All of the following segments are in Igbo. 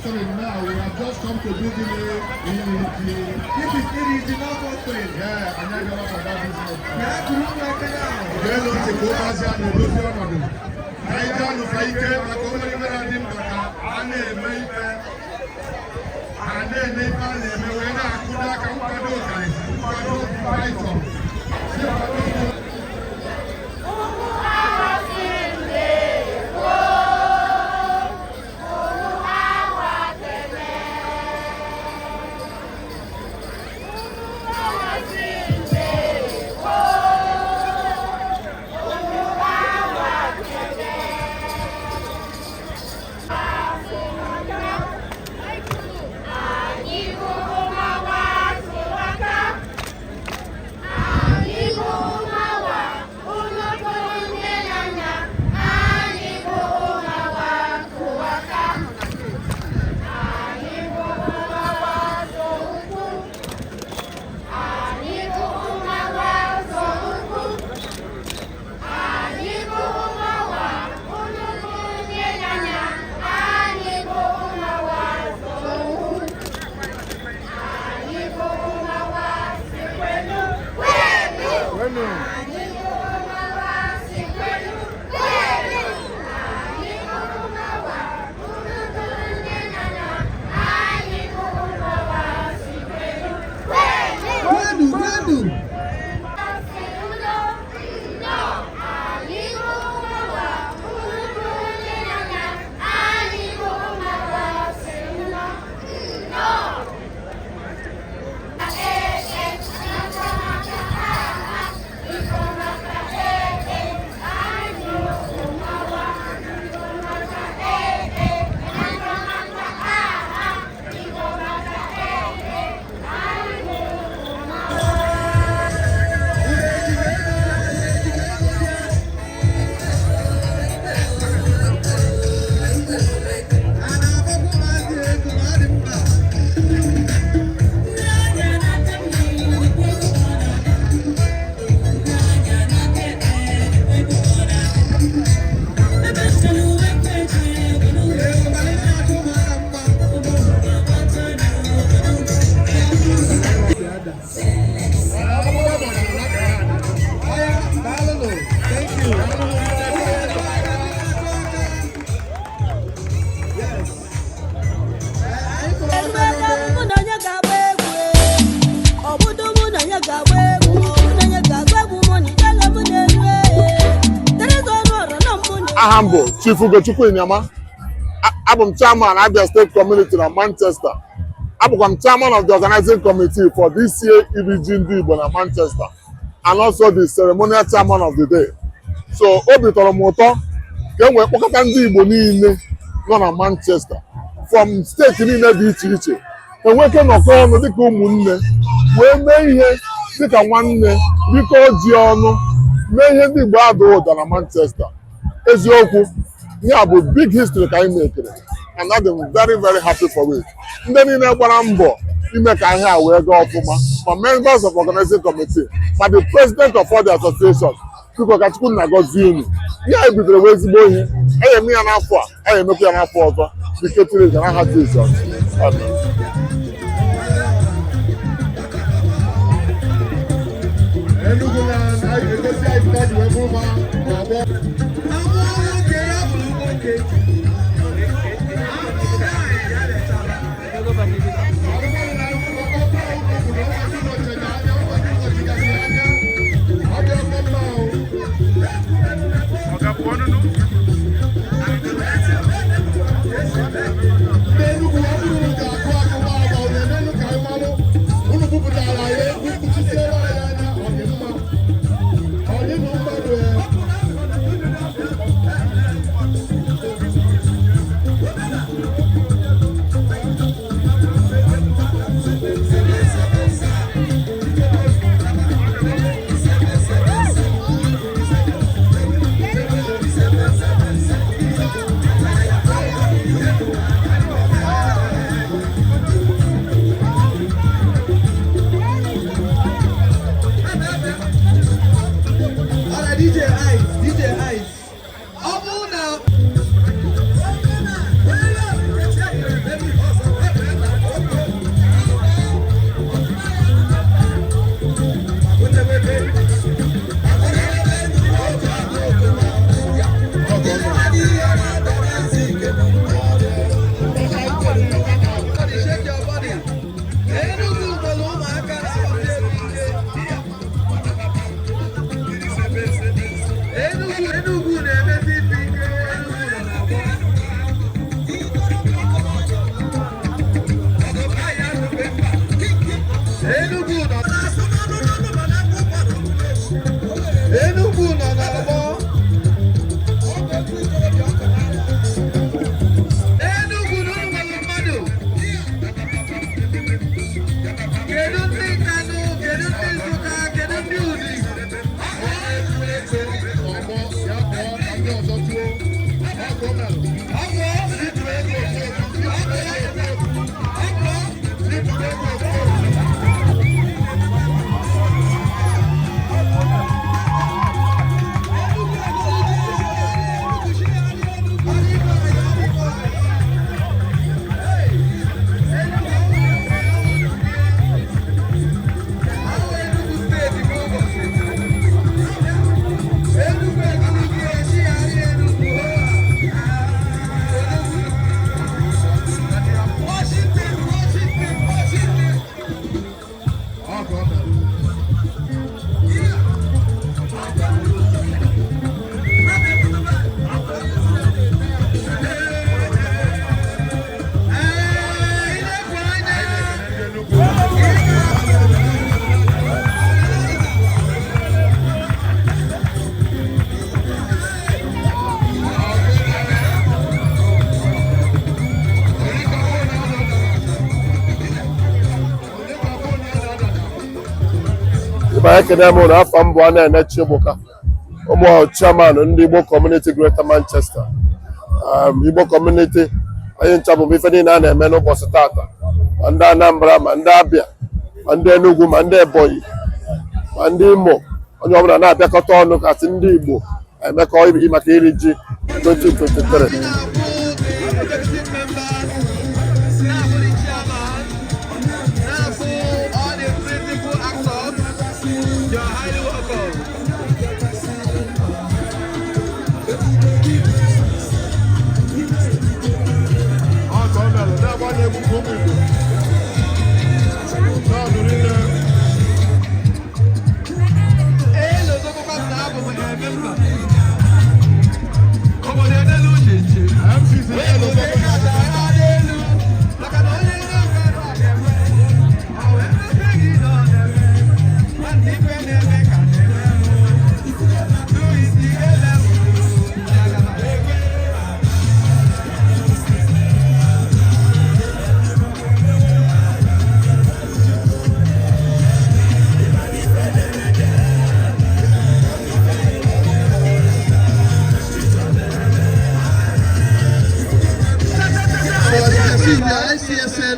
Masquerade now. We have just come to do the This is Iri-ji Ndigbo. Yeah, and I got up about this one. Yeah, to look like it now. Well, it's a good answer. No, no, no, no. I don't know if I can. I come over and him kaka. Ane meipe. Ane neipa le me wena akuda kampado kai. Kampado python. Ahambo, Chief Ugochukwu Inyama. I'm chairman of the State Community in Manchester. I'm chairman of the organizing committee for this year Iri-ji Ndigbo in Manchester, and also the ceremonial chairman of the day. So, Obi Toromoto, then we walk at Ndigbo niile nọ na Manchester from state niile dị iche iche. Enweke nọkọ ọnụ dịka ụmụnne, wee mee ihe dịka nwanne, dịka oji ọnụ, mee ihe ndị Igbo adụ ụda na Manchester. Eziokwu, yeah, but big history ka anyị mekere, and I'm very, very happy for it. Ndị niile gbara mbọ ime ka ihe a wee gaa ọfụma, ma members of organizing committee, ma the president of all the association, Chukwu Kachukwu na-agọzi unu. Ihe anyị bidoro wee ezigbo ihe, eme ya n'afọ a, emekwa ya n'afọ ọzọ, diketiri ga n'aha Jizọs. Ekene m na afọ mbụ a na-enechi Igboka ụmụ chairman ndị Igbo community Greater Manchester Igbo community anyị ncha bụ ife niile a na-eme n'ụbọchị tata ma ndị Anambra ma ndị Abịa ma ndị Enugu ma ndị Ebonyi ma ndị Imo onye ọbụla na-abịakọta ọnụ kasị ndị Igbo emekọ ibi maka Iri-ji 2023.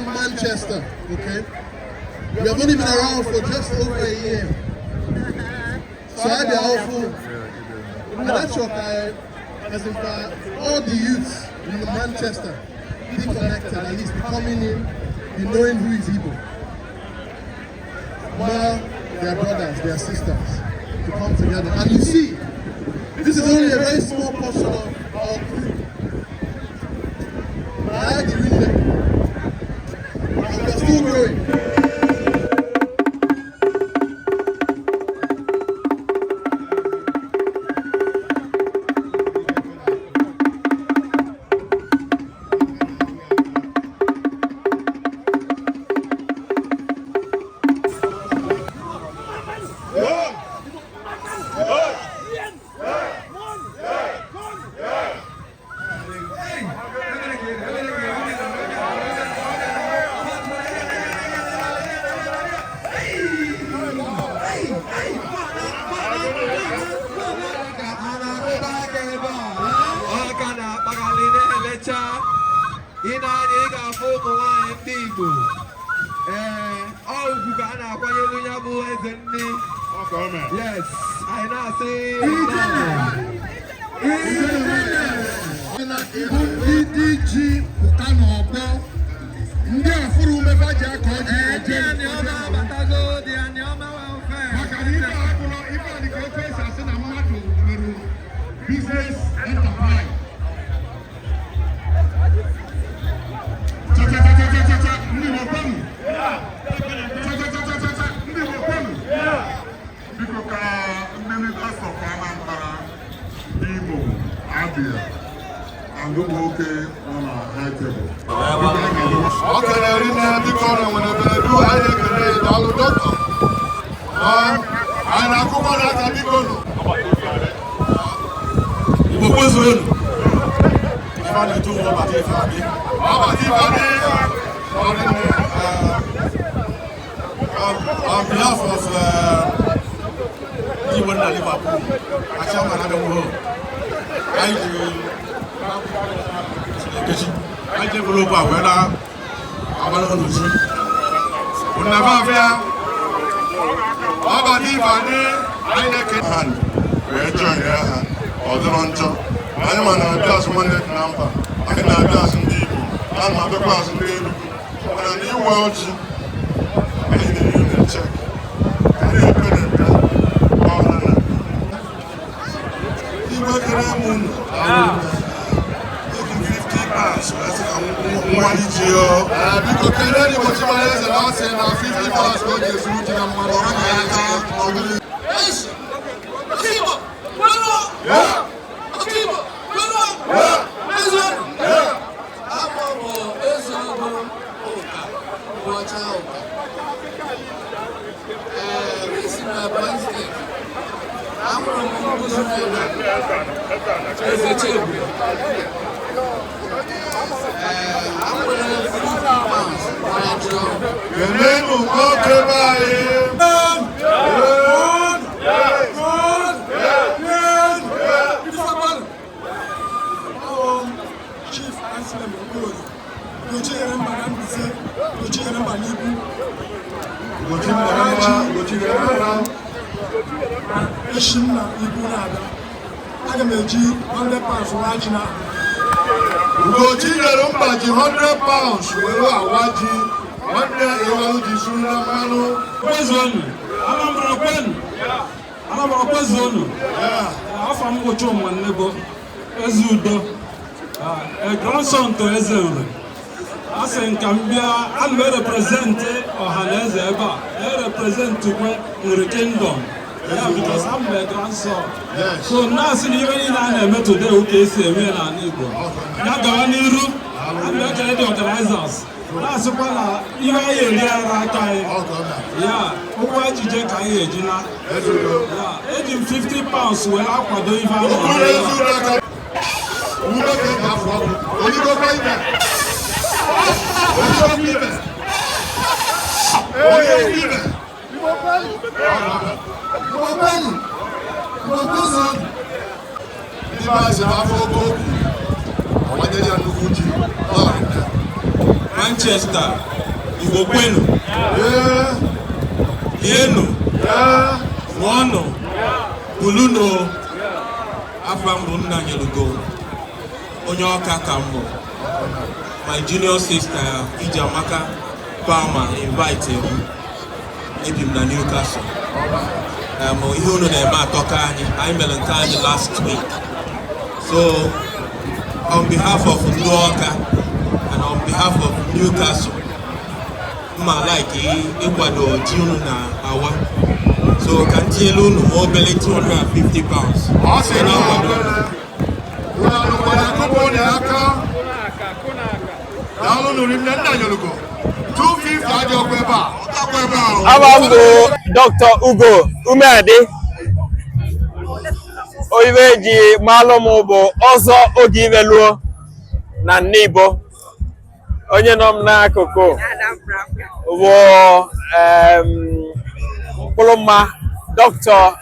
Manchester, okay? We have only been around for just over a year. So I be awful. And that's what as in fact, all the youths in Manchester be connected, at least be coming in, be knowing who is Igbo. More their brothers, their sisters, to come together. And you see, this is only a very small portion of I like the window. And we're still growing. Yes, I now say Iri-ji Ndigbo ndị afụrụ umefaji aka ọjị maka na ife akpụrụ ife adịka ofe esi asị na mmadụ nwere business enterprise. Cha-cha-cha-cha-cha-cha ndị wepọnụ cha-cha-cha-cha-cha ndị wepọnụ biko ka mmiri asọpụ Anambra Imo Abia and Oke on high table. Okay, I didn't think on when I do I get all the doctor. And I come on at the go. You go soon. You want to do about it, family. On behalf of Liverpool, I shall not have a I just follow up whether I want to see. We never fear. About if I can hand. We're joining her. Or the luncher. I'm on a class 1 number. I can have class in Ndigbo. I'm not the class in Ndigbo. And a new world. I need a unit check. I need a pen and pen. A grandson to Ezeudo. I think I'm represent Ohaneze Eba. I represent to the kingdom. Yeah, because I'm the grandson. Yes. So now, even in an today, okay, say, we are Ndigbo. Now, the I'm not the organizers. That's why you are here. Yeah, over yeah, 50 pounds. Well, I do even. Manchester, Igbo kwenu, Yenu, Wono, Buluno, Afambo Nanyelugo, Onyoka Kambo. My junior sister, Ijamaka Palmer, invited him to Newcastle. I met last week. So, on behalf of Ndoka and on behalf of Newcastle, I like Ecuador, June Awa. So, can tell you more than 250 pounds. Abambo Dr. Ugo Umede Iri-ji Ndigbo ọzọ oge iveluo na Ndigbo onye nọ m n'akụkụ bụ mkpụrụmma Dr.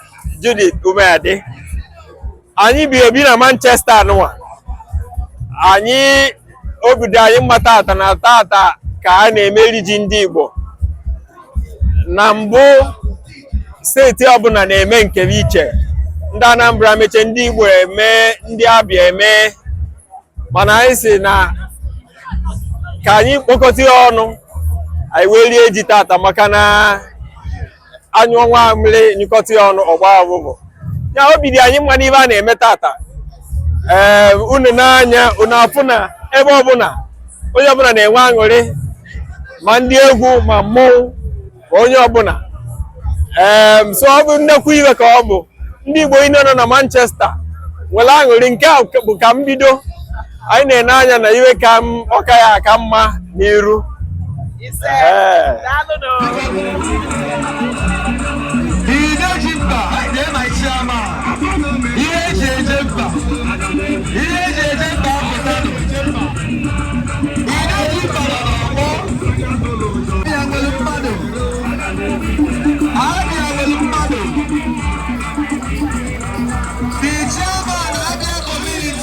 Judith Umede. Anyị bi obi na Manchester nwa. Anyị obido anyị mmata ata na tata ka a na-eme Iri-ji Ndigbo. Na mbụ steeti ọbụla na-eme nke iche. Ndị Anambra meche ndị Igbo eme, ndị Abịa eme. Mana anyị si na ka anyị kpokọta ọnụ anyị wee rie ji tata maka na anyụ ọnwa mmiri nyịkọta ọnụ ọgba abụbụ. Ya obi dị anyị mma n'ihe a na-eme tata. Unu n'anya unu afụ na ebe ọbụla onye ọbụla na-enwe aṅụrị ma ndị egwu ma mmọnwụ onye ọbụla. So ọ bụ nnekwu iwe ka ọ bụ ndị Igbo ino nọ na Manchester nwere aṅụrị nke a bụ ka mbido. Anyị na-ene anya na iwe ka ọka ya aka mma n'iru. The chairman of the community.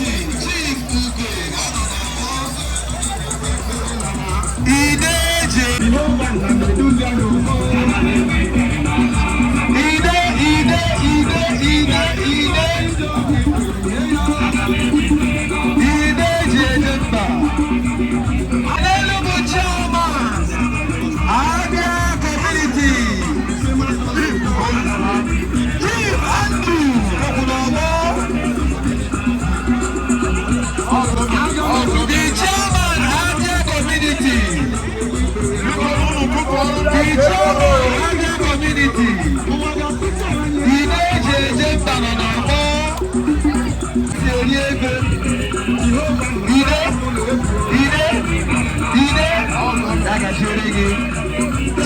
community. Njenje banana.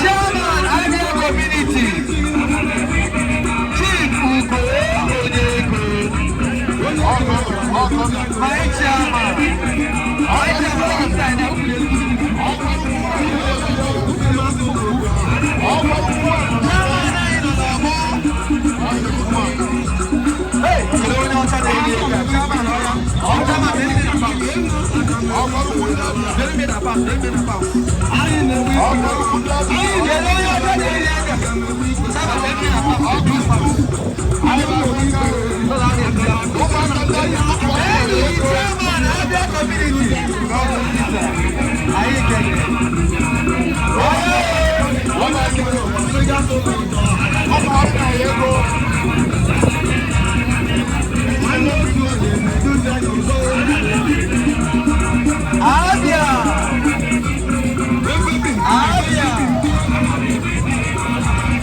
Chairman, Abia community. Chief Ugo Onyeko. My chairman.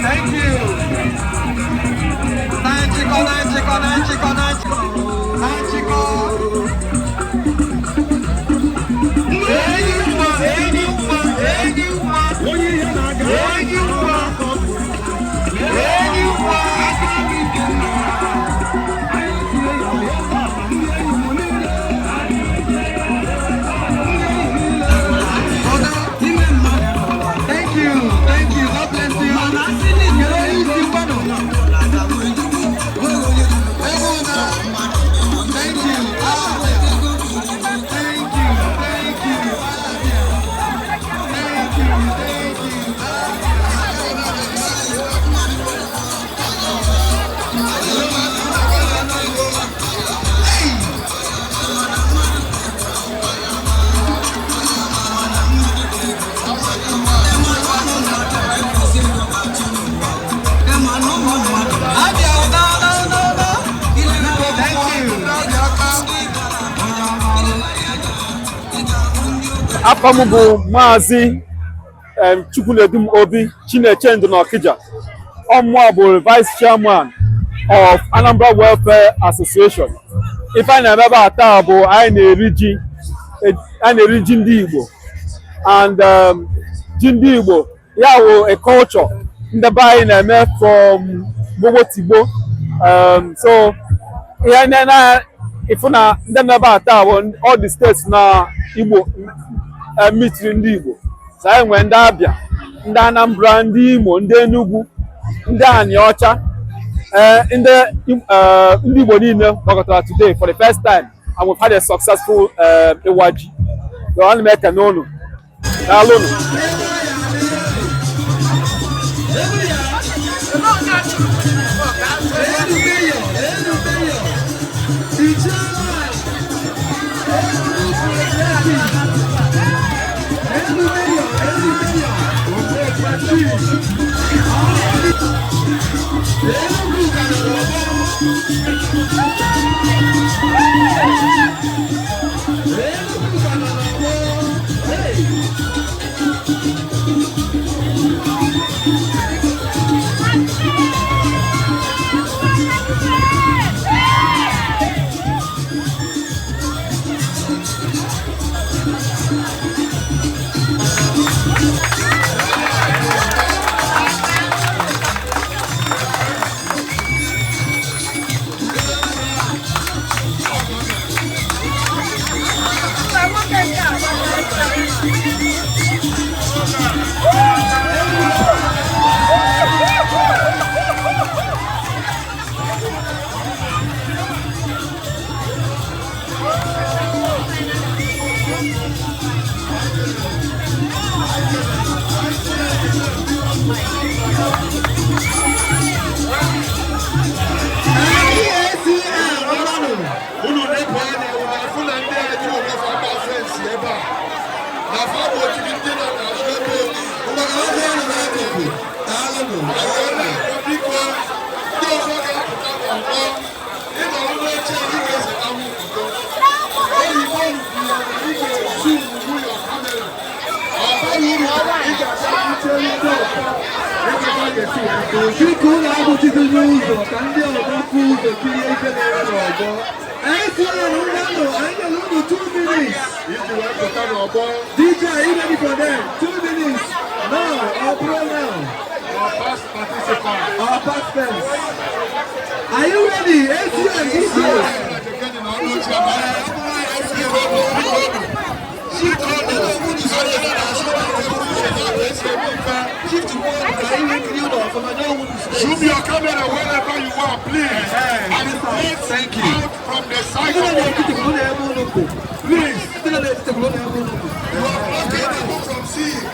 Thank you. Afam bụ Maazị Chukwunedum Obi Chinechendu n'Ọkịja. Ọmụa bụ Vice Chairman of Anambra Welfare Association. Ife anyị na-eme ebe taa bụ anyị na-eri ji ndị Igbo, and ji ndị Igbo ya wụ a culture ndị be anyị na-eme from gbogbo tigbo. So ihe na-ifu na ndị na-ebe ata bụ all the states na Igbo mitri ndị Igbo. So anyị nwere ndị Abịa, ndị Anambra, ndị Imo, ndị Enugu, ndị Anịọcha, ndị Igbo niile gbakọtara today for the first time, and we've had a successful Iwaji. So ana m ekene unu. Daalụ unu. Thank you. Biko ụlọ abụchizi n'ụzọ ka ndị ọzọ fụ ụzọ kirie ife na-ere n'ọgbọ. Anyị kwụrụ na mmanụ anyị nyere unu 2 minutes. iji wee pụta n'ọgbọ. DJ, are you ready for them? 2 minutes. Now, or pro now. Our past participants. Our past friends. Are you ready? ENDSears. Zoom your camera wherever you are, please. And please thank you. Out from the side of the please. You are blocking people from seeing.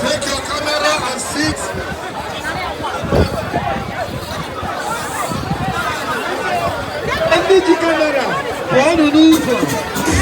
Take your camera and sit. ENDSears camera. One on the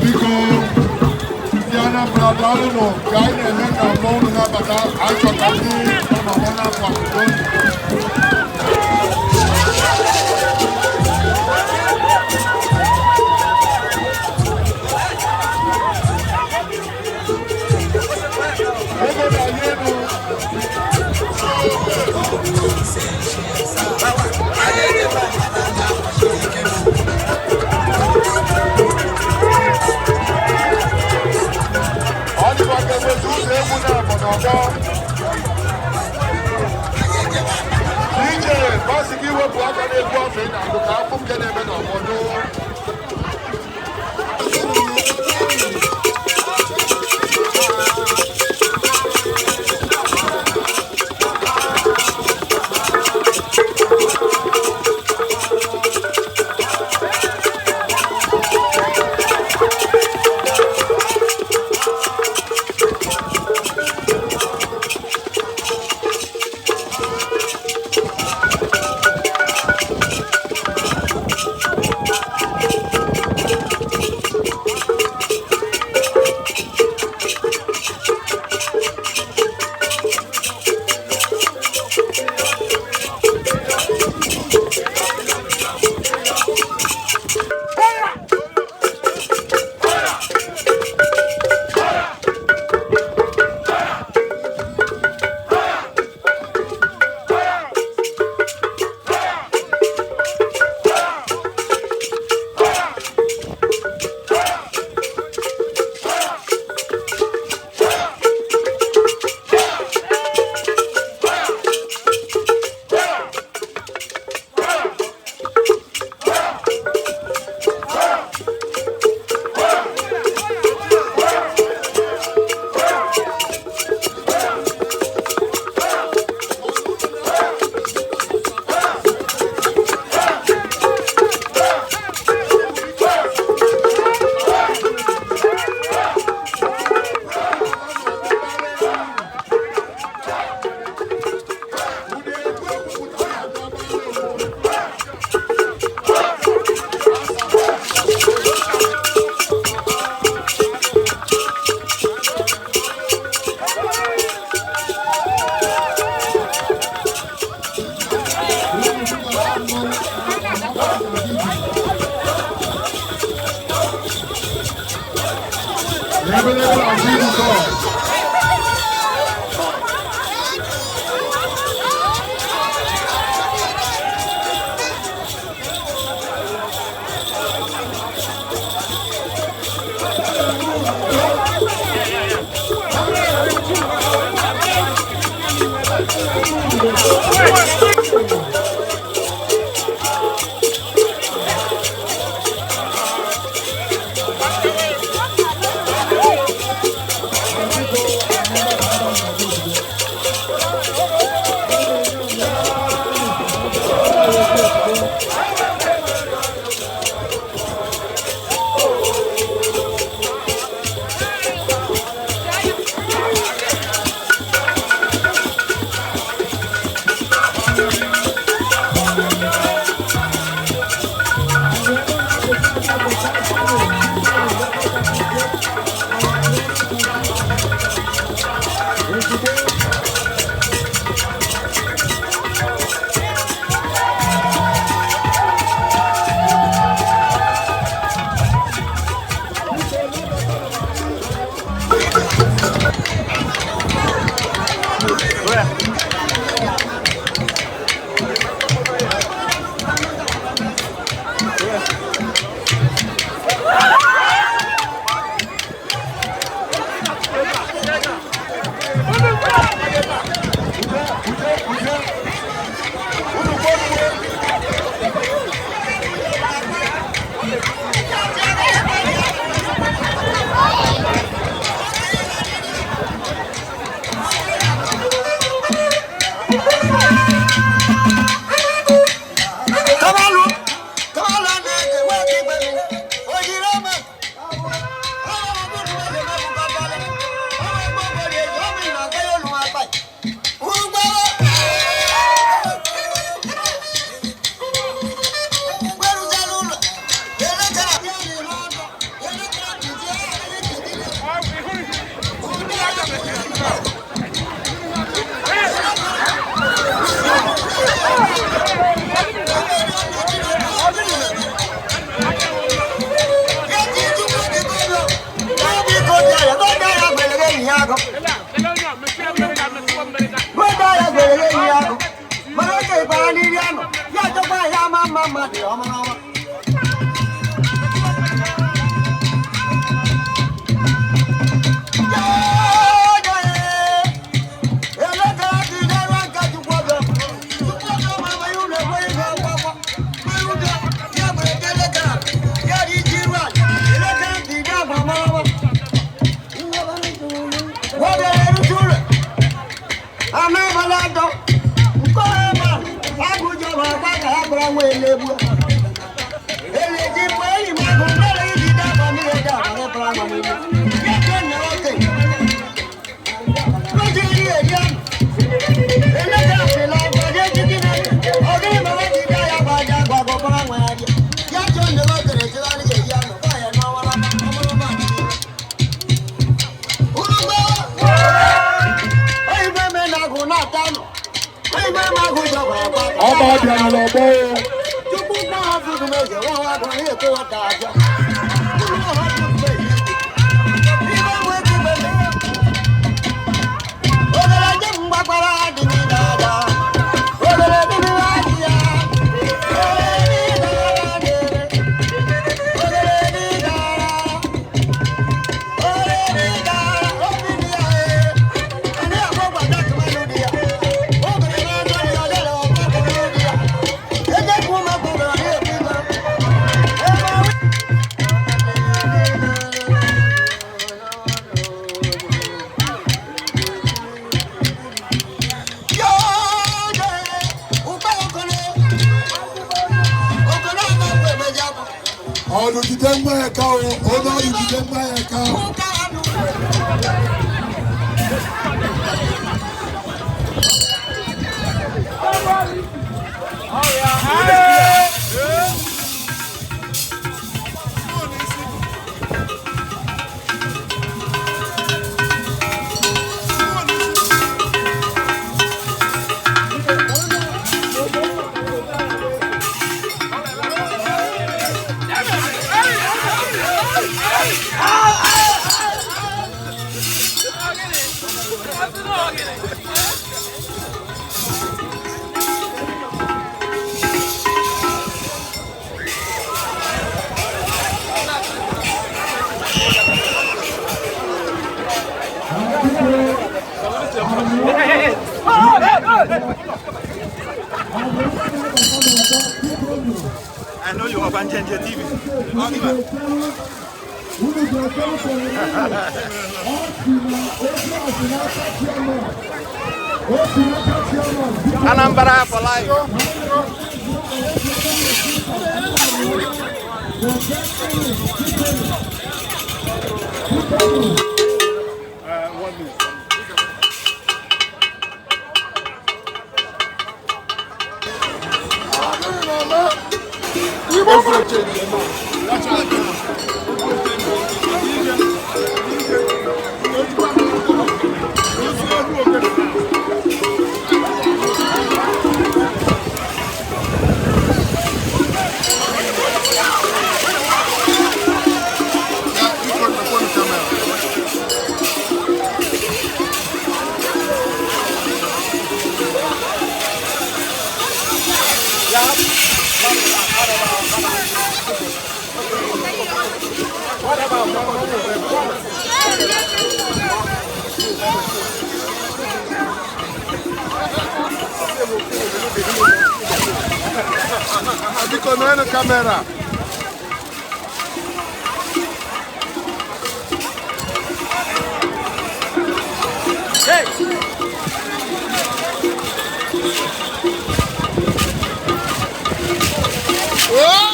biko ndị Anambra daalụ nụ ka anyị na-eme ka mmọnwụ na-abata achọ ka ndị ọnọdụ na-afọ akwụkwọ. DJ, basi kiwe buaka ne buafe na duka afu mkene me na obodo. I know you have On NjenjeTV. Anambra for life. Dico, no è una camera. Hey! Oh!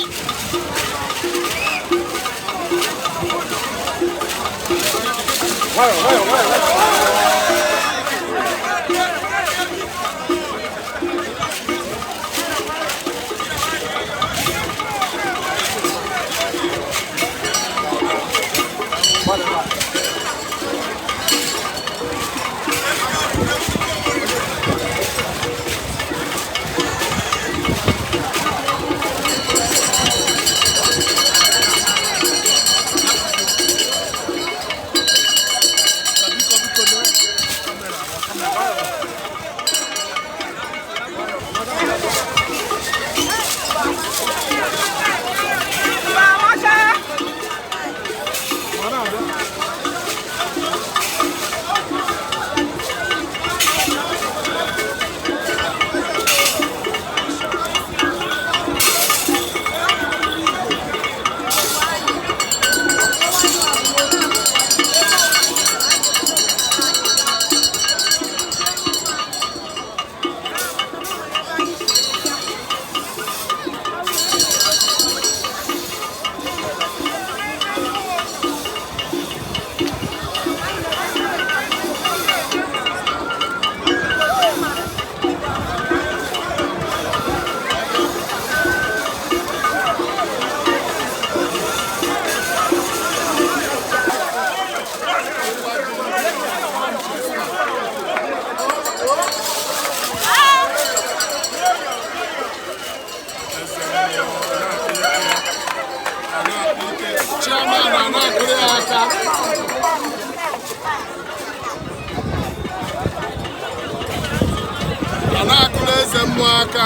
na-akụrụ eze mmụọ aka.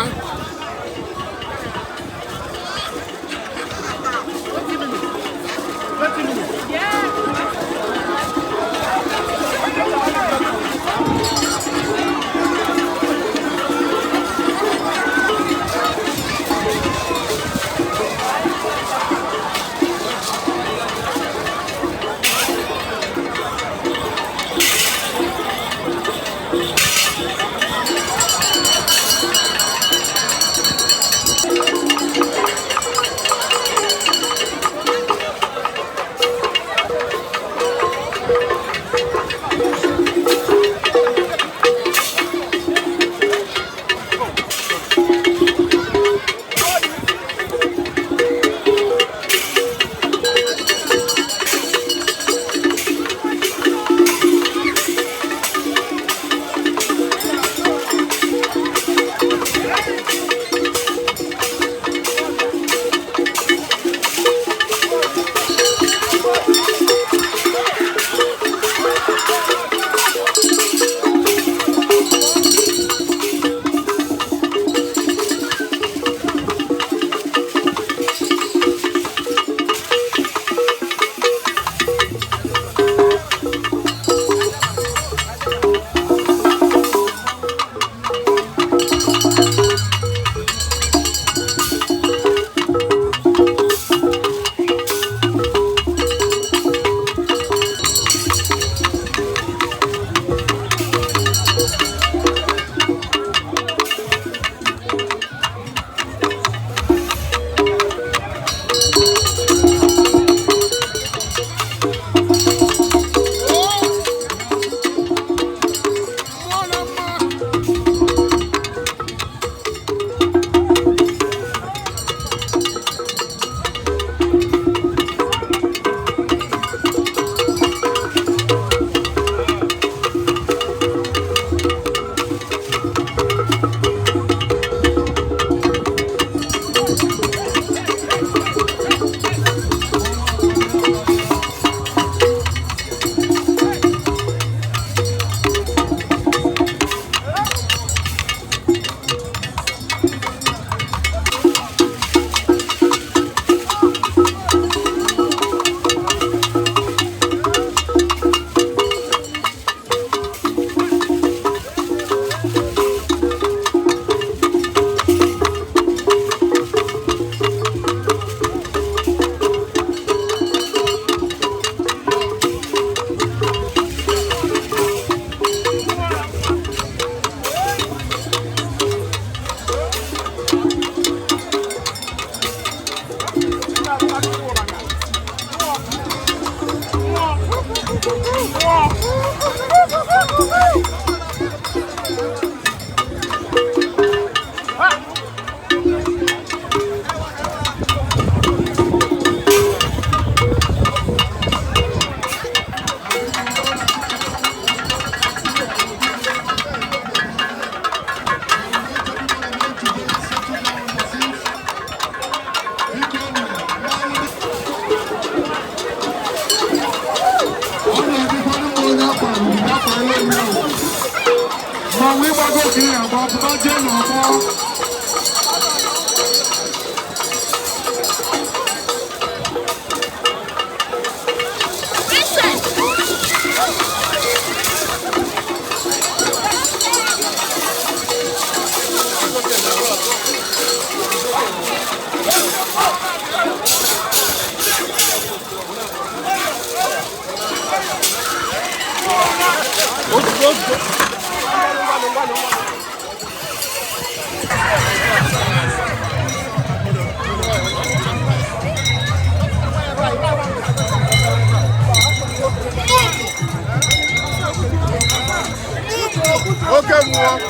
Oke Mmanwu.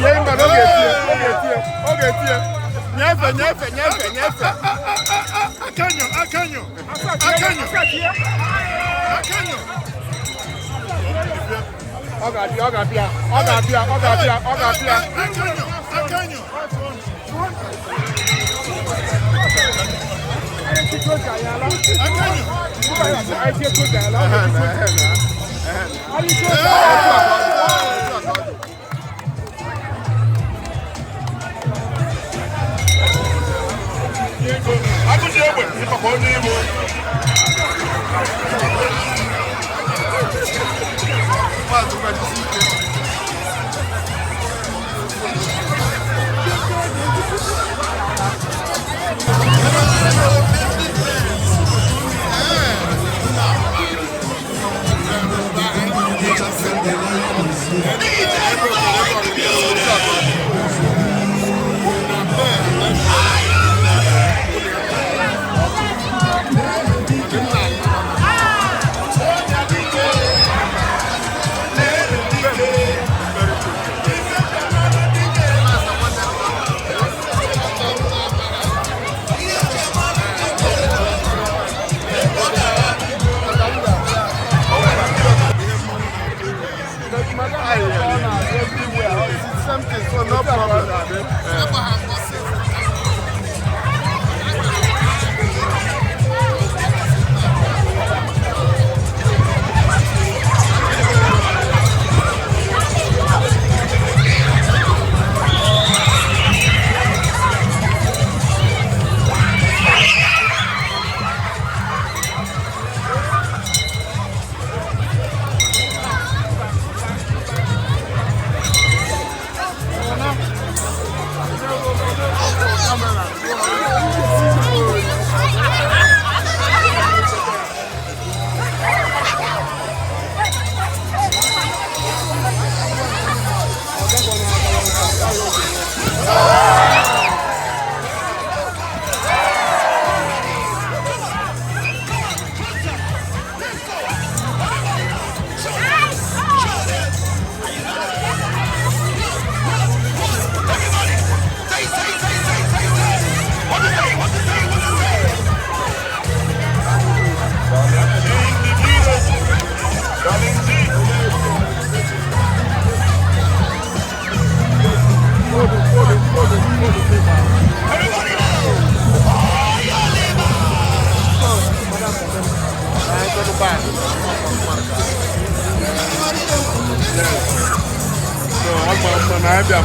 Ye mba oge tie. Nyefe. Akanyo. Ọ ga-abịa. Akanyo.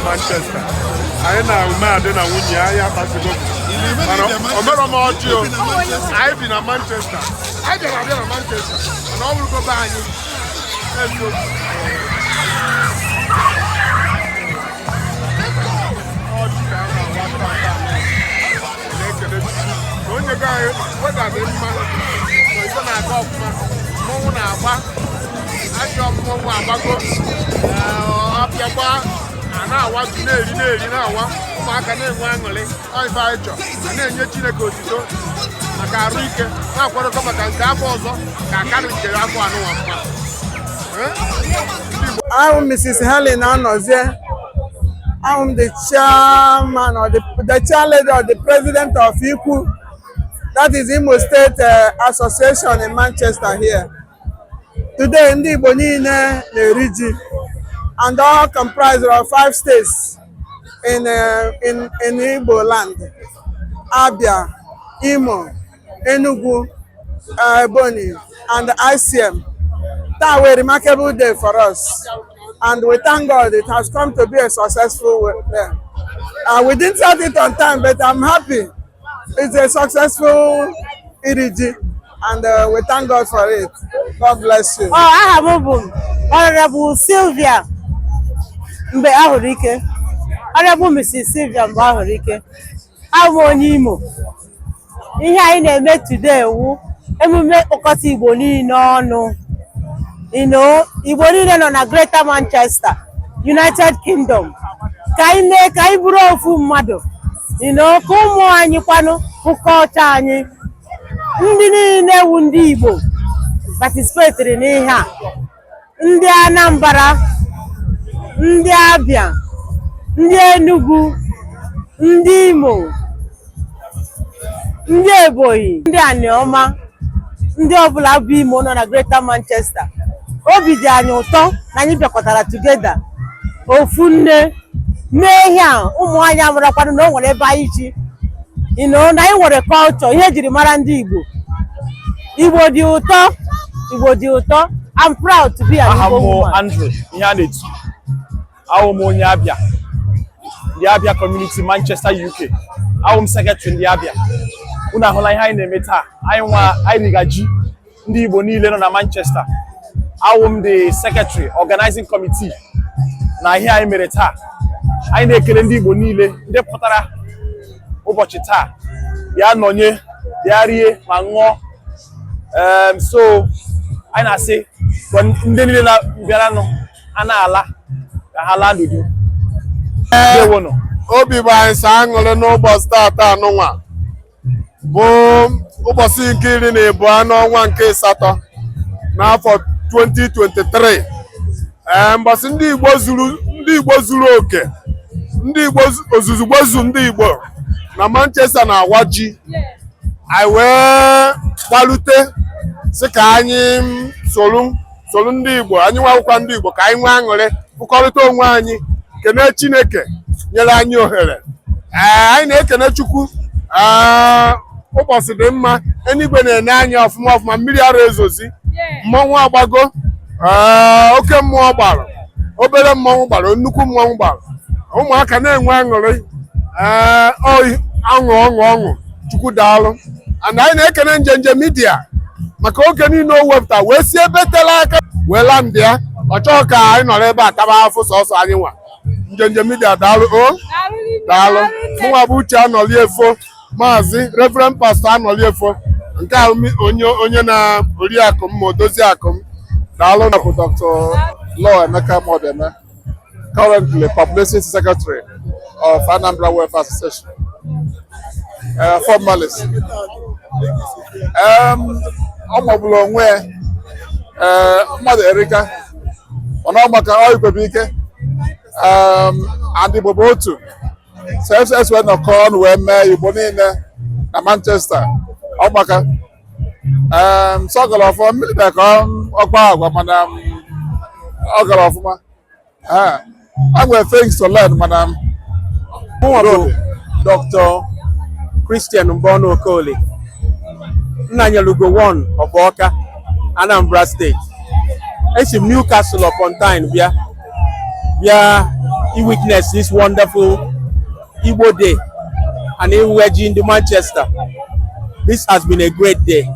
Manchester. I know mad and I win ya. I have to go. I've been in Manchester. I've been in Manchester. And I will go back. When the guy, what are they? It's going to go. I shop up your bar. I want to know, I can name one only. I buy it. And then you take a good to I can't read it. Now, what come and come also. I can't get up one. I'm Mrs. Helen Anozie. I'm the chairman or the chair lady or the president of IKU. That is Imo State Association in Manchester here. Today, Ndigbo niile na-Iri-ji, and all comprised of 5 states in Igbo land: Abia, Imo, Enugu, Ebonyi, and ICM. That was a remarkable day for us, and we thank God it has come to be a successful day. We didn't start it on time, but I'm happy. It's a successful Iri-ji, and we thank God for it. God bless you. I have Honorable Sylvia Mbe Ahurike, Honorable Mrs. Sylvia Mbe Ahurike. I'm on Imo. Ihe anyị na-eme today wu emume ụkọta Igbo niile ọnụ. Igbo niile nọ na Greater Manchester, United Kingdom. Ka anyị bụrụ ofu mmadụ. Ka ụmụ anyị kwanụ ụkọcha anyị. Ndị niile wu ndị Igbo participate n'ihe a. Ndị Anambra, ndị Abia, ndị Enugu, ndị Imo, ndị Ebonyi, ndị Anioma, ndị ọbụla bụ Imo nọ na Greater Manchester. Obi dị anyị ụtọ na anyị bịakọtara together. Ofu nne mee ihe a ụmụ anyị amụrakwanụ na o nwere ebe anyị ji you know, na anyị nwere culture, ihe jiri mara ndị Igbo. Igbo dị ụtọ, Igbo dị ụtọ. I'm proud to be an Igbo woman. Andrew, ihe a na-etu. Awụ m onye Abia. The Abia community, Manchester, UK. Awụ m secretary ndị Abia. Unu ahụla ihe anyị na-eme taa. Anyị rigaji ndị Igbo niile nọ na Manchester. Awụ m the secretary, organizing committee. Na ihe anyị mere taa. Anyị na-ekele ndị Igbo niile ndị pụtara ụbọchị taa. Bịa nọnye, bịa rie ma ṅụọ. So anyị na-asị ndị niile bịaranụ a na-ala ka ha laa n'udo. Obi bụ anyị sa aṅụrị n'ụbọchị taata anụnwa bụ ụbọchị nke 12 n'ọnwa nke 8 n'afọ 2023. Mbọsị ndị Igbo zuru oke, ndị Igbo ozuzu gbozu ndị Igbo na Manchester na-awa ji. Anyị wee gbalute sị ka anyị solu ndị Igbo, anyị nwakwa ndị Igbo ka anyị nwee aṅụrị bụkọrịta onwe anyị, kene Chineke nyere anyị ohere. Anyị na-ekene Chukwu. Ụbọchị dị mma, eluigwe na-enye anyị ọfụma ọfụma, mmiri ara ezozi, mmọnwụ agbago, oke mmụọ gbara, obere mmọnwụ gbara, nnukwu mmọnwụ gbara, ụmụaka na-enwe aṅụrị, ọṅụ. Chukwu daalụ. And anyị na-ekene Njenje Media maka oge niile o wepụta wee si ebe tere aka wee la ndị ya. Ọ chọọ ka anyị nọrọ ebe a taba afụ sọsọ anyị nwa. Njenje Media daalụ. Daalụ. Mụnwa bụ Uche Anọliefo, Maazị Reverend Pastor Anọliefo, nke a onye na oriakụ m ma odozi akụ m. Daalụ. Dr. Law Emeka Modeme, currently Publicity Secretary of Anambra Welfare Association. Formalist. Ọ magburu onwe mmadụ erika ọnụ maka ọikwebe ike and Igbo bụ otu SSS wee nọkọ ọnụ wee mee Igbo niile na Manchester ọgbaka so ọ gara ọfụma mmiri na ka ọgba agwa mana ọ gara ọfụma. I nwere things to learn mana mụnwa bụ Dr. Christian Mbono Okoli, Nanyalugo 1 of Oka, Anambra State. It's in Newcastle upon Tyne. We witness this wonderful Igbo Day and Iri-ji in Manchester. This has been a great day.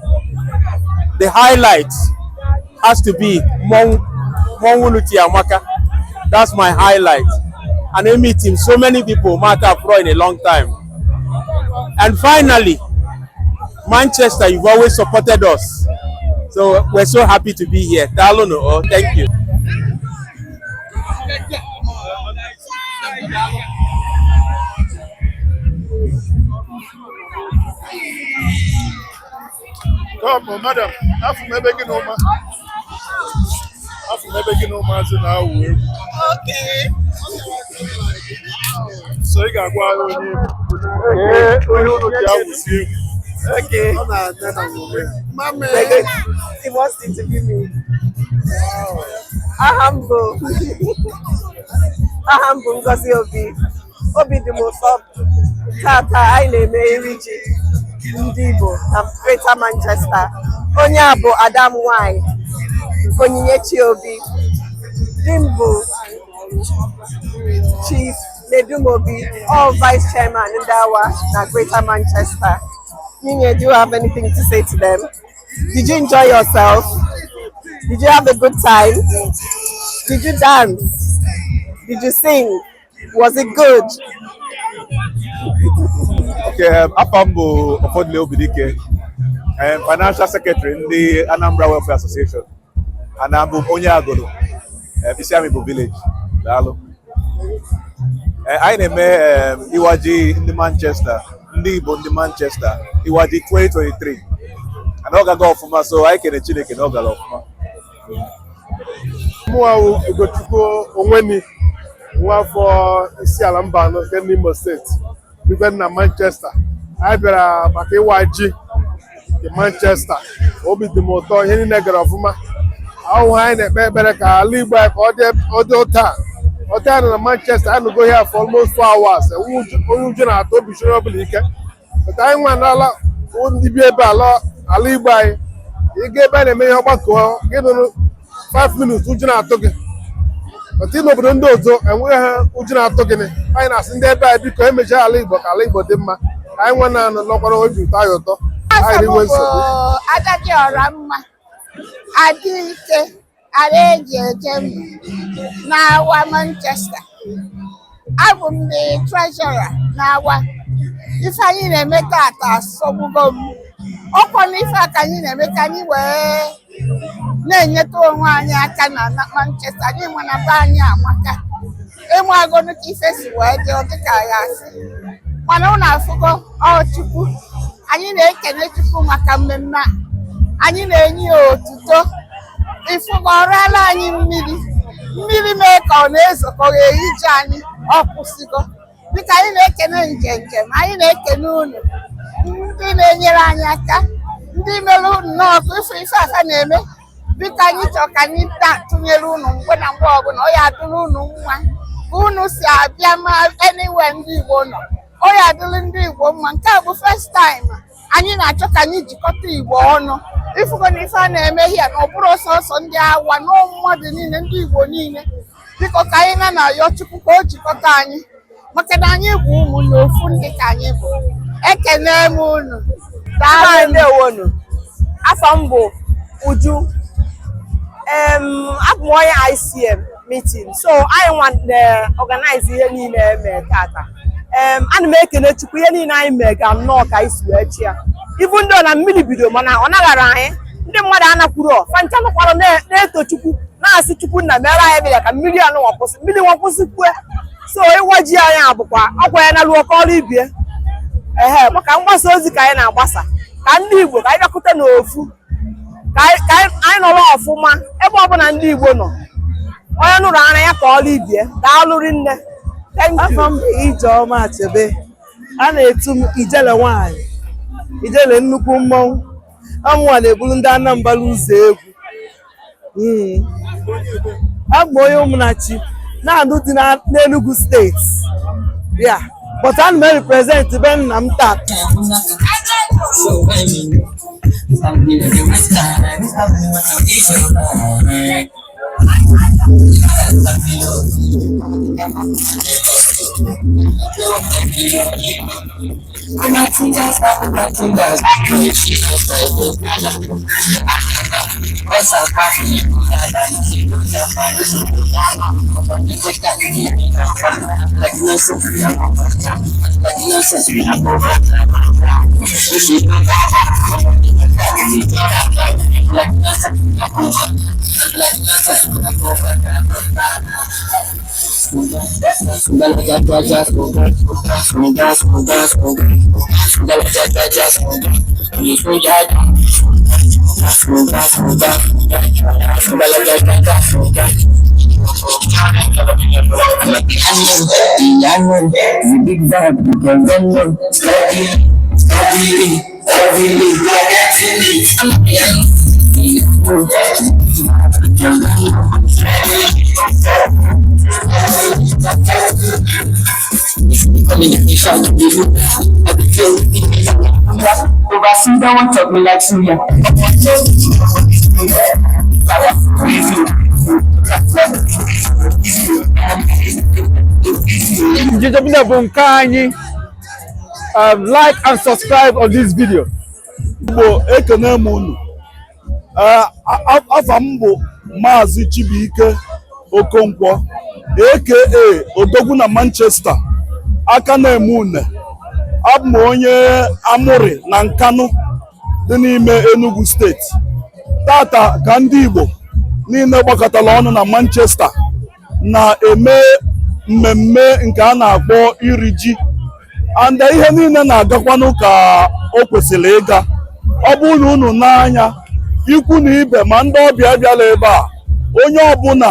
The highlight has to be Monwuluti Amaka. That's my highlight. And I meet him. So many people matter for in a long time. And finally, Manchester, you've always supported us. So we're so happy to be here. Thank you. Come on, madam. Okay. So you got Okay. Mama, he wants to interview me. Ahambo. Ahambo Ngozi Obi the most up. Tata I name Iri-ji Ndigbo from Greater Manchester. Onyabo Adam Y. Onyinyechi Obi. Dimbo. Chief Nedumobi, all vice chairman in Dawa, Greater Manchester. Ninye, do you have anything to say to them? Did you enjoy yourself? Did you have a good time? Did you dance? Did you sing? Was it good? Okay, Apambo Ofodle Obi-Datti, Financial Secretary in the Anambra Welfare Association, and I'm Onye Agolo, Bisiamibo Village. I name Iri-ji in the Manchester, Ndigbo in the Manchester, Iri-ji 2023. And Oga go for so I can achieve it in Oga Lofma. Mwa ugotuko onweni nwa for isi ala mba no nke Imo State bibe na Manchester. I bịara maka Iri-ji the Manchester. Obi dị m ụtọ ihe niile gara ọfụma. Ahụ anyị na-ekpe ekpere ka ala Igbo ka ọ dị ụta. Ọ dị na Manchester, I go here for almost 4 hours. Onye uju na-atọ obi shiri ọbụla ike. but anyị nwa n'ala ndị bi ebe ala Igbo anyị ịga ebe a na-eme ihe ọgbakọ gị nụrụ 5 minutes uju na-atụ gị maka ime obodo ndị ọzọ enweghị ha uju na-atụ gịnị anyị na-asị ndị ebe anyị biko emechaa ala Igbo ka ala Igbo dị mma anyị nwa na-anọ n'ọkwara obi ụtọ anyị ụtọ anyị riwe nsogbu agadi ọra mma adị ike ara eji eje n'awa Manchester abụ m the treasurer n'awa ife anyị na-eme tata asọgbugo m ọkwa na ife aka anyị na-eme ka anyị wee na-enyeta onwe anyị aka na Manchester anyị nwe na be anyị amaka ịmụ agụnụ ka ife si wee dị dịka ya asị mana ụnụ afụgo Chukwu anyị na-ekene Chukwu maka mmemme a anyị na-enye ya otuto ịfụgo ọrịala anyị mmiri mee ka ọ na-ezo ka ọ ga-ehije anyị ọ kwụsịgo dịka anyị na-ekene njenje ma anyị na-ekene unu ndị na-enyere anyị aka ndị mere unu n'ọkụ ife afa na-eme biko anyị chọrọ ka anyị tụnyere unu mgbe na mgbe ọbụla ọ ya adụrụ unu nwa ka unu si abịa ma anywhere ndị Igbo nọ ọ ya adịrị ndị Igbo mma nke a bụ first time anyị na-achọ ka anyị jikọta Igbo ọnụ ịfụgo na ife a na-eme hia na ọ bụrụ sọsọ ndị awa na mmadụ niile ndị Igbo niile biko ka anyị na-ayọ Chukwu ka o jikọta anyị maka na anyị bụ ụmụnne ofu ndị ka anyị bụ ekene m unu ndewonu afọ m bụ Uju abụ m onye ICM meeting so anyị nwa organize ihe niile eme tata ana m ekele Chukwu ihe niile anyị mee ga nnọọ ka anyị si wee chi ya ibu ndị na mmiri bido mana ọ naghara anyị ndị mmadụ anakwuru fancha nọkwara na-eto Chukwu na-asị Chukwu nna mere anyị mere ka mmiri anụ nwakwụsị mmiri nwakwụsịkwe so ịwa ji anyị abụkwa ọkwa ya na ruo ka ọrụ ibie maka mgbasa ozi ka anyị na-agbasa ka ndị Igbo ka anyị bịakwute n'ofu ka anyị nọrọ ọfụma ebe ọbụla ndị Igbo nọ onye nụrụ anya ya ka ọrụ ibie daalụrị nne afọ m bụ Ijeọma Achebe a na-etu m Ijele nwanyị Ijele nnukwu mmọnwụ amụwa na-eburu ndị Anambra ụzọ egwu abụ m onye Ụmụnachi na-adụ dị n'Enugu steeti ya but ana m represent be nna m tata Overseas don't want to talk me like Syria. Like and subscribe on this video. Ekene m unu. Afa m bụ Maazị Chibuike Okonkwo aka Odogwu na Manchester aka na-eme une. Abụ m onye Amụrị na Nkanụ dị n'ime Enugu steeti. Tata ka ndị Igbo niile gbakọtara ọnụ na Manchester na-eme mmemme nke a na-akpọ Iri-ji. And ihe niile na-agakwanụ ka o kwesịrị ịga. Ọ bụrụ na unu n'anya ikwu na ibe ma ndị ọbịa bịala ebe a onye ọbụla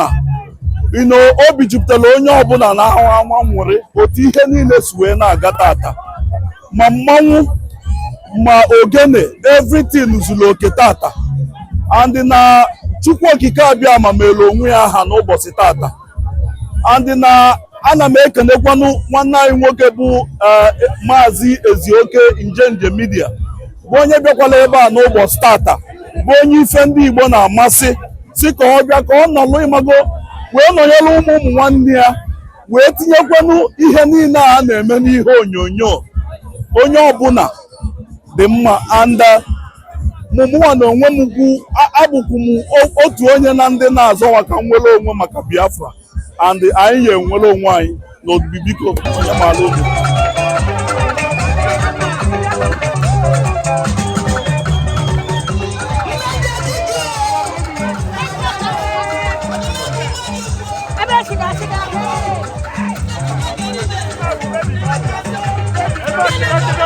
obi jupụtara onye ọbụla na-ahụ anwa nwere otu ihe niile si wee na-aga tata ma mmanwụ ma ogene everything zuru oke tata and na Chukwu okike abịa ma mere onwe ya aha n'ụbọchị tata and na ana m ekenekwanụ nwanne anyị nwoke bụ Maazị Ezioke Njenje Media bụ onye bịakwala ebe a n'ụbọchị tata bụ onye ife ndị Igbo na-amasị si ka ọ bịa ka ọ nọlụ ịmago wee nọnyere ụmụ nwanne ya wee tinyekwanụ ihe niile a na-eme n'ihe onyonyo onye ọbụla dị mma. And mụmụnwa na onwe m kwu abụkwu m otu onye na ndị na-azọ maka nnwere onwe maka Biafra, and anyị ga-enwere onwe anyị n'obibi biko onye maara obi. Let's go.